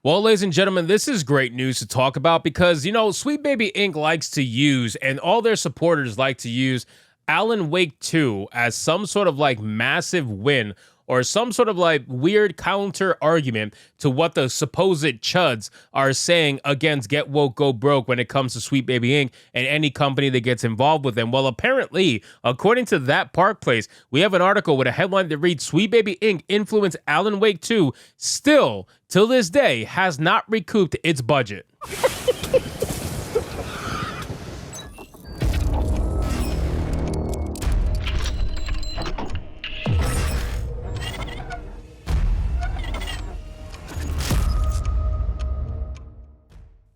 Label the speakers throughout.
Speaker 1: Well, ladies and gentlemen, this is great news to talk about because, Sweet Baby Inc. likes to use, and all their supporters like to use, Alan Wake 2 as some sort of like massive win or some sort of like weird counter argument to what the supposed chuds are saying against Get Woke, Go Broke when it comes to Sweet Baby Inc. and any company that gets involved with them. Well, apparently, according to That Park Place, we have an article with a headline that reads, Sweet Baby Inc. influenced Alan Wake 2 still, till this day, has not recouped its budget.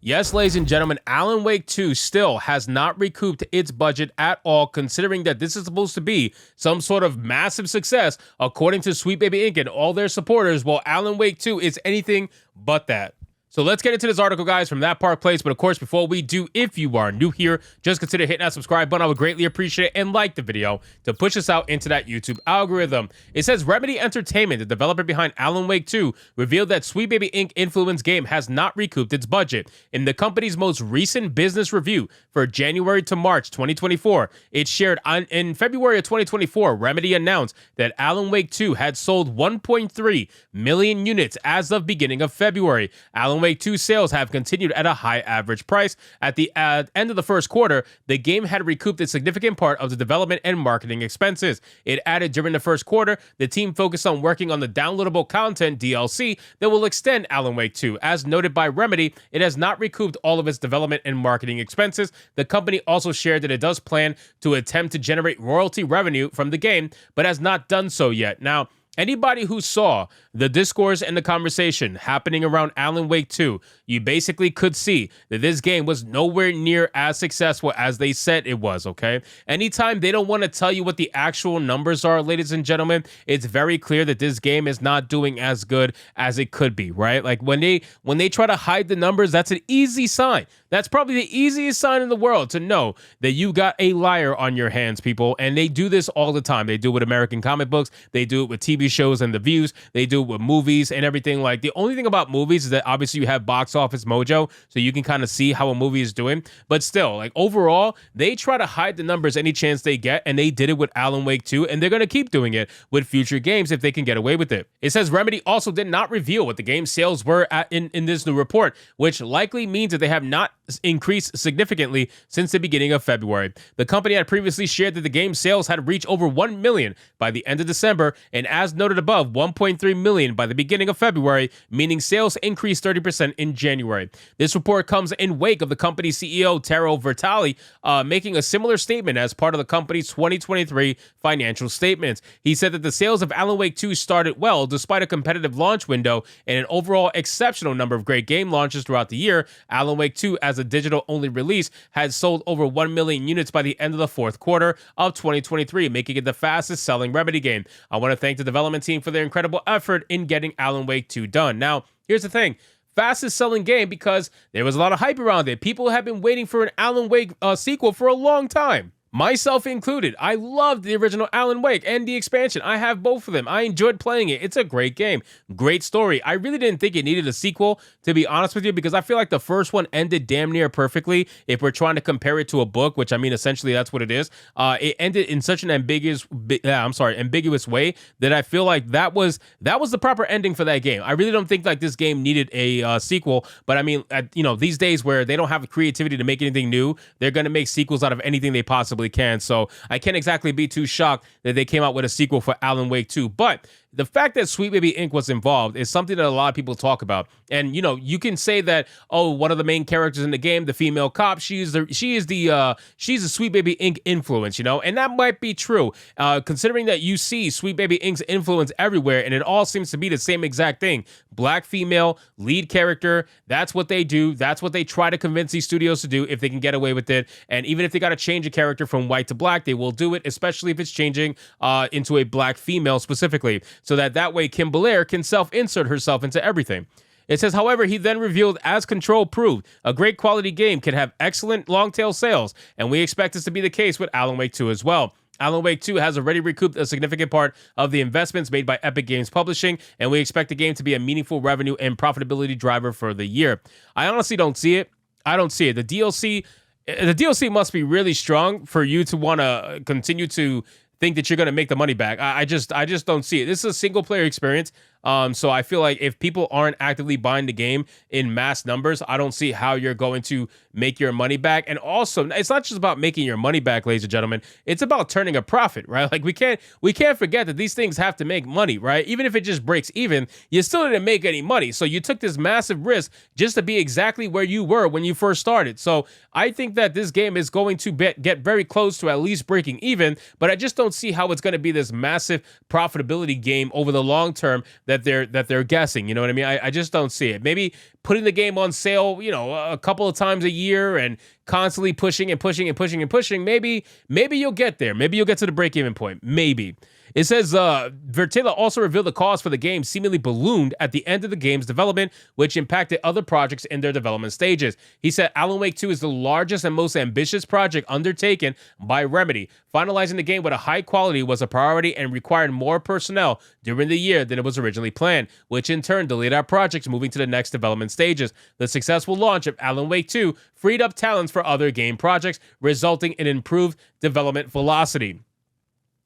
Speaker 1: Yes, ladies and gentlemen, Alan Wake 2 still has not recouped its budget at all, considering that this is supposed to be some sort of massive success, according to Sweet Baby Inc. and all their supporters. Well, Alan Wake 2 is anything but that. So let's get into this article, guys, from That Park Place. But of course, before we do, if you are new here, just consider hitting that subscribe button. I would greatly appreciate it, and like the video to push us out into that YouTube algorithm. It says Remedy Entertainment, the developer behind Alan Wake 2, revealed that Sweet Baby Inc. influenced game has not recouped its budget. In the company's most recent business review for January to March 2024, it shared in February of 2024, Remedy announced that Alan Wake 2 had sold 1.3 million units as of beginning of February. Alan Wake 2 sales have continued at a high average price. At the end of the first quarter, the game had recouped a significant part of the development and marketing expenses. It added during the first quarter, the team focused on working on the downloadable content DLC that will extend Alan Wake 2. As noted by Remedy, it has not recouped all of its development and marketing expenses. The company also shared that it does plan to attempt to generate royalty revenue from the game, but has not done so yet. Now, anybody who saw the discourse and the conversation happening around Alan Wake 2, you basically could see that this game was nowhere near as successful as they said it was, okay? Anytime they don't want to tell you what the actual numbers are, ladies and gentlemen, it's very clear that this game is not doing as good as it could be, right? Like when they try to hide the numbers, that's an easy sign. That's probably the easiest sign in the world to know that you got a liar on your hands, people. And they do this all the time. They do it with American comic books. They do it with TV shows and the views. They do it with movies and everything. Like, the only thing about movies is that obviously you have box office mojo, so you can kind of see how a movie is doing. But still, like, overall, they try to hide the numbers any chance they get, and they did it with Alan Wake 2, and they're going to keep doing it with future games if they can get away with it. It says Remedy also did not reveal what the game's sales were in this new report, which likely means that they have not increased significantly since the beginning of February. The company had previously shared that the game's sales had reached over 1 million by the end of December, and as noted above, 1.3 million by the beginning of February, meaning sales increased 30% in January. This report comes in wake of the company's CEO, Taro Vertali, making a similar statement as part of the company's 2023 financial statements. He said that the sales of Alan Wake 2 started well despite a competitive launch window and an overall exceptional number of great game launches throughout the year. Alan Wake 2, as a digital-only release, had sold over 1 million units by the end of the fourth quarter of 2023, making it the fastest-selling Remedy game. I want to thank the development team for their incredible effort in getting Alan Wake 2 done. Now, here's the thing. Fastest-selling game because there was a lot of hype around it. People have been waiting for an Alan Wake sequel for a long time. Myself included. I loved the original Alan Wake and the expansion. I have both of them. I enjoyed playing it. It's a great game. Great story. I really didn't think it needed a sequel, to be honest with you, because I feel like the first one ended damn near perfectly if we're trying to compare it to a book, which, I mean, essentially that's what it is. It ended in such an ambiguous way that I feel like that was the proper ending for that game. I really don't think like this game needed a sequel, but I mean, these days where they don't have the creativity to make anything new, they're going to make sequels out of anything they possibly can. So I can't exactly be too shocked that they came out with a sequel for Alan Wake 2. But the fact that Sweet Baby Inc. was involved is something that a lot of people talk about. And, you can say that, oh, one of the main characters in the game, the female cop, she's a Sweet Baby Inc. influence, and that might be true, considering that you see Sweet Baby Inc.'s influence everywhere, and it all seems to be the same exact thing. Black female, lead character, that's what they do. That's what they try to convince these studios to do if they can get away with it. And even if they got to change a character from white to black, they will do it, especially if it's changing into a black female specifically, so that way Kim Belair can self-insert herself into everything. It says, however, he then revealed, as Control proved, a great quality game can have excellent long-tail sales, and we expect this to be the case with Alan Wake 2 as well. Alan Wake 2 has already recouped a significant part of the investments made by Epic Games Publishing, and we expect the game to be a meaningful revenue and profitability driver for the year. I honestly don't see it. I don't see it. The DLC must be really strong for you to want to continue to think that you're going to make the money back. I just don't see it. This is a single player experience. So I feel like if people aren't actively buying the game in mass numbers, I don't see how you're going to make your money back. And also, it's not just about making your money back, ladies and gentlemen. It's about turning a profit, right? Like we can't forget that these things have to make money, right? Even if it just breaks even, you still didn't make any money. So you took this massive risk just to be exactly where you were when you first started. So I think that this game is going to get very close to at least breaking even, but I just don't see how it's going to be this massive profitability game over the long term that they're guessing. You know what I mean? I just don't see it. Maybe putting the game on sale, a couple of times a year and constantly pushing and pushing and pushing and pushing. Maybe you'll get there. Maybe you'll get to the break-even point. Maybe. It says Vertela also revealed the cost for the game seemingly ballooned at the end of the game's development, which impacted other projects in their development stages. He said Alan Wake 2 is the largest and most ambitious project undertaken by Remedy. Finalizing the game with a high quality was a priority and required more personnel during the year than it was originally planned, which in turn delayed our projects moving to the next development stages. The successful launch of Alan Wake 2 freed up talents for other game projects, resulting in improved development velocity.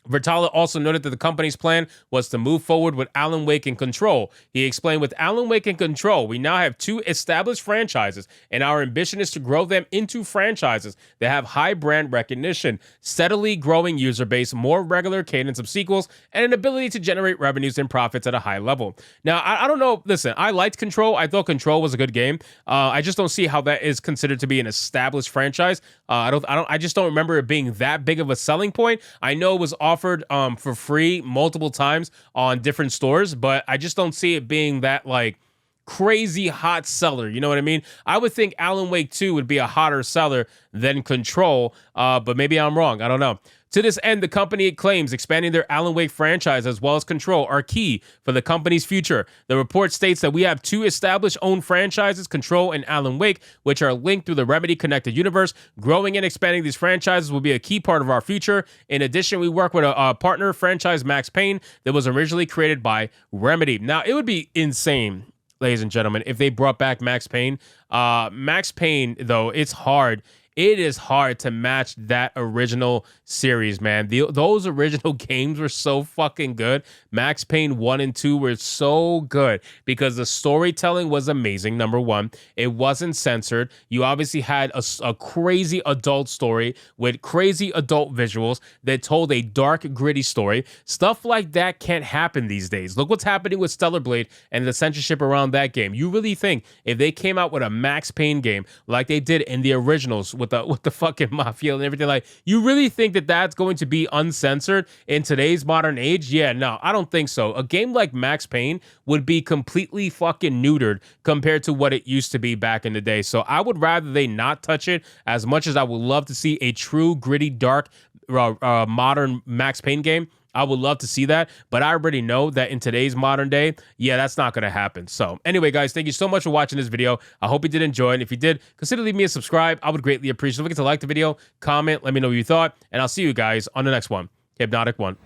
Speaker 1: Vertala also noted that the company's plan was to move forward with Alan Wake and Control. He explained, with Alan Wake and Control, we now have 2 established franchises, and our ambition is to grow them into franchises that have high brand recognition, steadily growing user base, more regular cadence of sequels, and an ability to generate revenues and profits at a high level. Now, I don't know. Listen, I liked Control. I thought Control was a good game. I just don't see how that is considered to be an established franchise. I just don't remember it being that big of a selling point. I know it was offered for free multiple times on different stores, but I just don't see it being that like crazy hot seller. You know what I mean? I would think Alan Wake 2 would be a hotter seller than Control, but maybe I'm wrong. I don't know. To this end, the company claims expanding their Alan Wake franchise as well as Control are key for the company's future. The report states that we have 2 established owned franchises, Control and Alan Wake, which are linked through the Remedy connected universe. Growing and expanding these franchises will be a key part of our future. In addition, we work with a partner franchise, Max Payne, that was originally created by Remedy. Now, it would be insane, ladies and gentlemen, if they brought back Max Payne. Max Payne, though, it's hard. It is hard to match that original series, man. Those original games were so fucking good. Max Payne 1 and 2 were so good because the storytelling was amazing, number one. It wasn't censored. You obviously had a crazy adult story with crazy adult visuals that told a dark, gritty story. Stuff like that can't happen these days. Look what's happening with Stellar Blade and the censorship around that game. You really think if they came out with a Max Payne game like they did in the originals with the fucking mafia and everything, like, you really think that that's going to be uncensored in today's modern age? Yeah, no, I don't think so. A game like Max Payne would be completely fucking neutered compared to what it used to be back in the day. So I would rather they not touch it, as much as I would love to see a true gritty, dark, modern Max Payne game. I would love to see that, but I already know that in today's modern day, yeah, that's not going to happen. So anyway, guys, thank you so much for watching this video. I hope you did enjoy it. If you did, consider leaving me a subscribe. I would greatly appreciate it. Don't forget to like the video, comment, let me know what you thought, and I'll see you guys on the next one. Hypnotic 1.